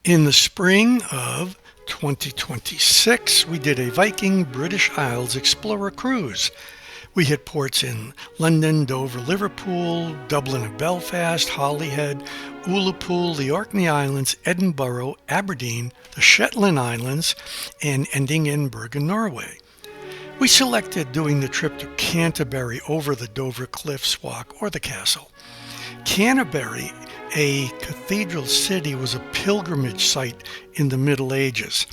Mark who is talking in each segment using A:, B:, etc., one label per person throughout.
A: In the spring of 2026, we did a Viking British Isles Explorer cruise. We hit ports in London, Dover, Liverpool, Dublin and Belfast, Holyhead, Ullapool, the Orkney Islands, Edinburgh, Aberdeen, the Shetland Islands, and ending in Bergen, Norway. We selected doing the trip to Canterbury over the Dover Cliffs Walk or the castle. Canterbury, a cathedral city, was a pilgrimage site in the Middle Ages.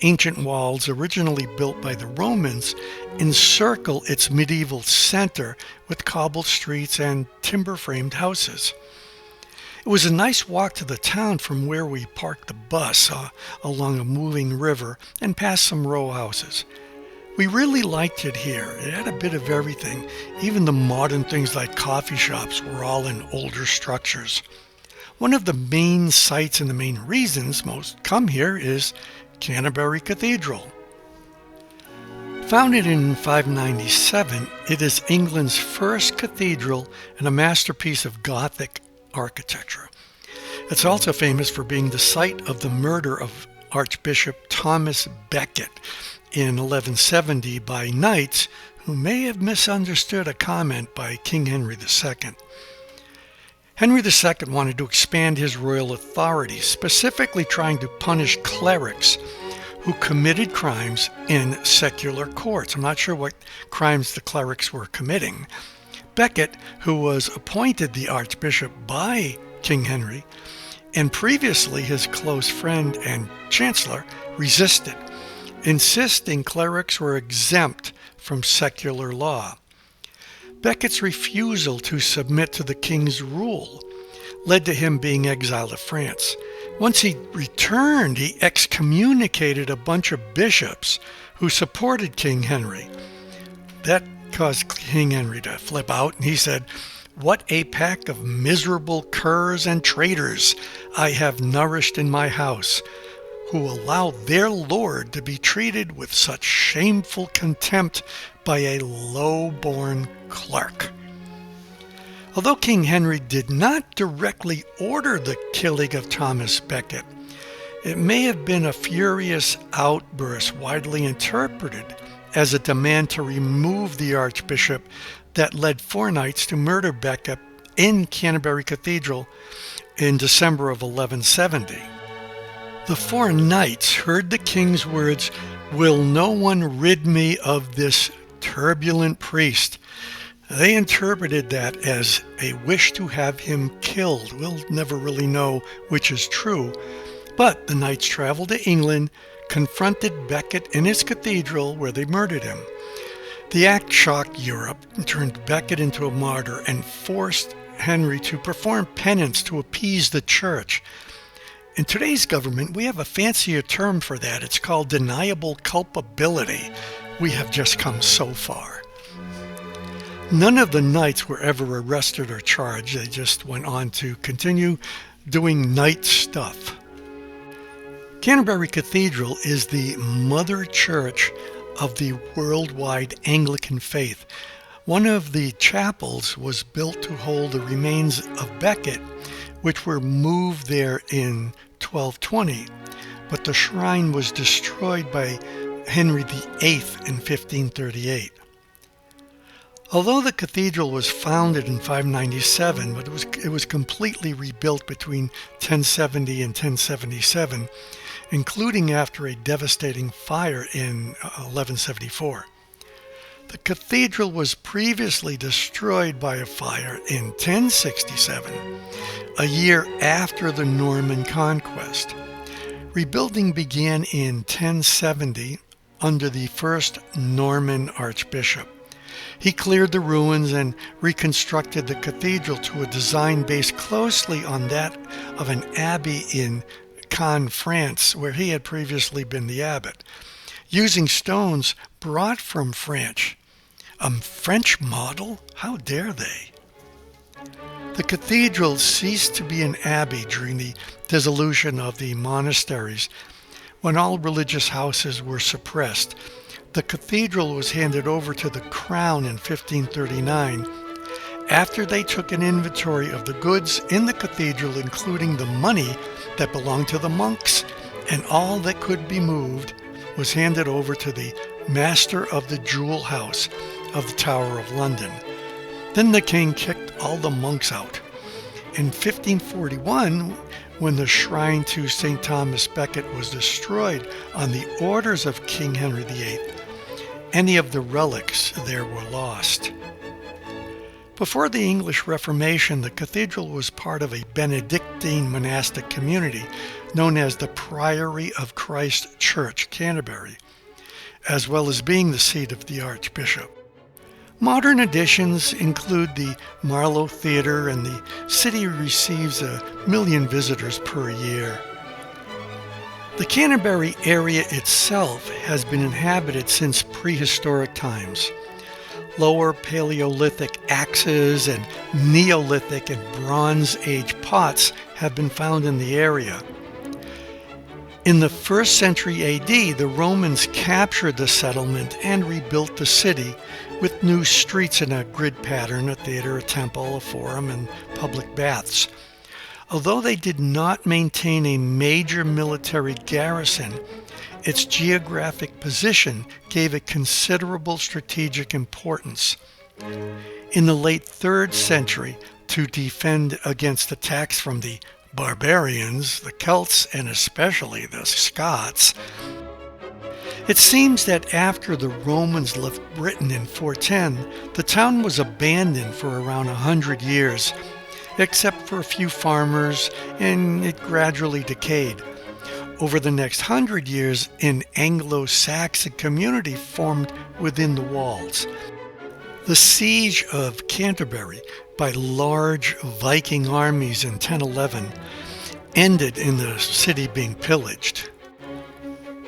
A: Ancient walls, originally built by the Romans, encircle its medieval center with cobbled streets and timber-framed houses. It was a nice walk to the town from where we parked the bus along a moving river and past some row houses. We really liked it here. It had a bit of everything. Even the modern things like coffee shops were all in older structures. One of the main sites and the main reasons most come here is Canterbury Cathedral. Founded in 597, it is England's first cathedral and a masterpiece of Gothic architecture. It's also famous for being the site of the murder of Archbishop Thomas Becket in 1170 by knights who may have misunderstood a comment by King Henry II. Henry II wanted to expand his royal authority, specifically trying to punish clerics who committed crimes in secular courts. I'm not sure what crimes the clerics were committing. Becket, who was appointed the archbishop by King Henry, and previously his close friend and chancellor, resisted, insisting clerics were exempt from secular law. Becket's refusal to submit to the king's rule led to him being exiled to France. Once he returned, he excommunicated a bunch of bishops who supported King Henry. That caused King Henry to flip out, and he said, "What a pack of miserable curs and traitors I have nourished in my house, who allow their lord to be treated with such shameful contempt by a low-born clerk." Although King Henry did not directly order the killing of Thomas Becket, it may have been a furious outburst widely interpreted as a demand to remove the archbishop that led 4 knights to murder Becket in Canterbury Cathedral in December of 1170. The 4 knights heard the king's words, "Will no one rid me of this turbulent priest?" They interpreted that as a wish to have him killed. We'll never really know which is true, but the knights traveled to England, confronted Becket in his cathedral where they murdered him. The act shocked Europe, turned Becket into a martyr, and forced Henry to perform penance to appease the church. In today's government, we have a fancier term for that. It's called deniable culpability. We have just come so far. None of the knights were ever arrested or charged. They just went on to continue doing knight stuff. Canterbury Cathedral is the mother church of the worldwide Anglican faith. One of the chapels was built to hold the remains of Becket, which were moved there in 1220, but the shrine was destroyed by Henry VIII in 1538. Although the cathedral was founded in 597, but it was completely rebuilt between 1070 and 1077, including after a devastating fire in 1174. The cathedral was previously destroyed by a fire in 1067, a year after the Norman conquest. Rebuilding began in 1070 under the first Norman archbishop. He cleared the ruins and reconstructed the cathedral to a design based closely on that of an abbey in Caen, France, where he had previously been the abbot, using stones brought from France. A French model? How dare they? The cathedral ceased to be an abbey during the dissolution of the monasteries, when all religious houses were suppressed. The cathedral was handed over to the crown in 1539, after they took an inventory of the goods in the cathedral, including the money that belonged to the monks, and all that could be moved was handed over to the master of the jewel house of the Tower of London. Then the king kicked all the monks out. In 1541, when the shrine to St. Thomas Becket was destroyed on the orders of King Henry VIII, any of the relics there were lost. Before the English Reformation, the cathedral was part of a Benedictine monastic community known as the Priory of Christ Church, Canterbury, as well as being the seat of the Archbishop. Modern additions include the Marlowe Theatre, and the city receives 1 million visitors per year. The Canterbury area itself has been inhabited since prehistoric times. Lower Paleolithic axes and Neolithic and Bronze Age pots have been found in the area. In the 1st century AD, the Romans captured the settlement and rebuilt the city with new streets in a grid pattern, a theater, a temple, a forum, and public baths. Although they did not maintain a major military garrison, its geographic position gave it considerable strategic importance. In the late 3rd century, to defend against attacks from the barbarians, the Celts, and especially the Scots, it seems that after the Romans left Britain in 410, the town was abandoned for around 100 years, except for a few farmers, and it gradually decayed. Over the next 100 years, an Anglo-Saxon community formed within the walls. The siege of Canterbury by large Viking armies in 1011 ended in the city being pillaged.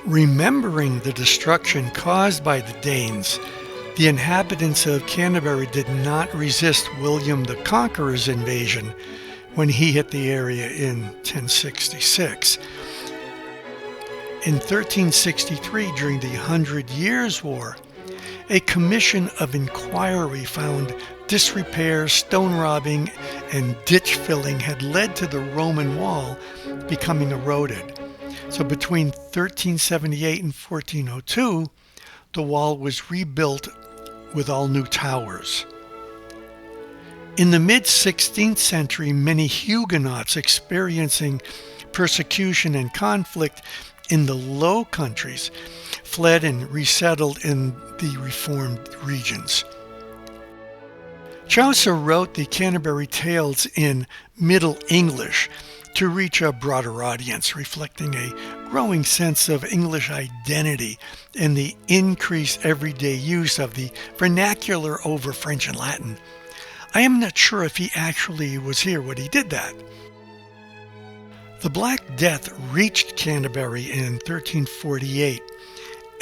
A: Remembering the destruction caused by the Danes, the inhabitants of Canterbury did not resist William the Conqueror's invasion when he hit the area in 1066. In 1363, during the 100 Years' War, a commission of inquiry found disrepair, stone robbing, and ditch filling had led to the Roman wall becoming eroded. So between 1378 and 1402, the wall was rebuilt with all new towers. In the mid-16th century, many Huguenots experiencing persecution and conflict in the Low Countries fled and resettled in the reformed regions. Chaucer wrote the Canterbury Tales in Middle English to reach a broader audience, reflecting a growing sense of English identity and the increased everyday use of the vernacular over French and Latin. I am not sure if he actually was here when he did that. The Black Death reached Canterbury in 1348.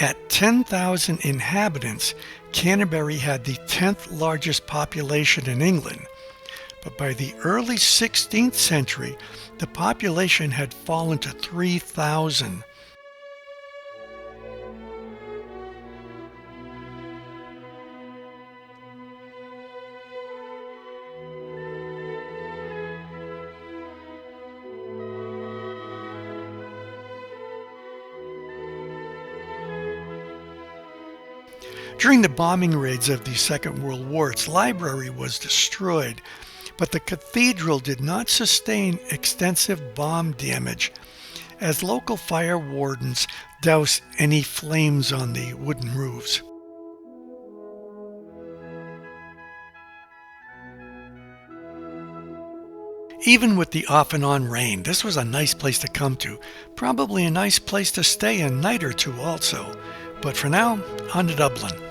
A: At 10,000 inhabitants, Canterbury had the 10th largest population in England. But by the early 16th century, the population had fallen to 3,000. During the bombing raids of the Second World War, its library was destroyed, but the cathedral did not sustain extensive bomb damage, as local fire wardens doused any flames on the wooden roofs. Even with the off-and-on rain, this was a nice place to come to. Probably a nice place to stay a night or two also. But for now, on to Dublin.